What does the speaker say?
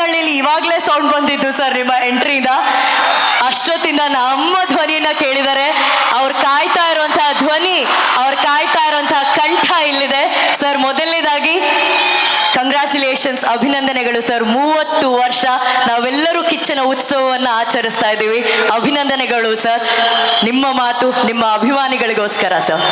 ತೀರ್ಥಹಳ್ಳಿಲಿ ಇವಾಗಲೇ ಸೌಂಡ್ ಬಂದಿದ್ದು ಸರ್ ನಿಮ್ಮ ಎಂಟ್ರಿಯಿಂದ. ಅಷ್ಟೊತ್ತಿಂದ ನಮ್ಮ ಧ್ವನಿಯನ್ನ ಕೇಳಿದರೆ ಅವ್ರು ಕಾಯ್ತಾ ಇರುವಂತಹ ಧ್ವನಿ, ಅವ್ರು ಕಾಯ್ತಾ ಇರುವಂತಹ ಕಂಠ ಇಲ್ಲಿದೆ ಸರ್. ಮೊದಲನೇದಾಗಿ ಕಂಗ್ರ್ಯಾಚುಲೇಷನ್ಸ್, ಅಭಿನಂದನೆಗಳು ಸರ್. 30 ವರ್ಷ ನಾವೆಲ್ಲರೂ ಕಿಚ್ಚನ ಉತ್ಸವವನ್ನು ಆಚರಿಸ್ತಾ ಇದ್ದೀವಿ. ಅಭಿನಂದನೆಗಳು ಸರ್. ನಿಮ್ಮ ಮಾತು ನಿಮ್ಮ ಅಭಿಮಾನಿಗಳಿಗೋಸ್ಕರ ಸರ್.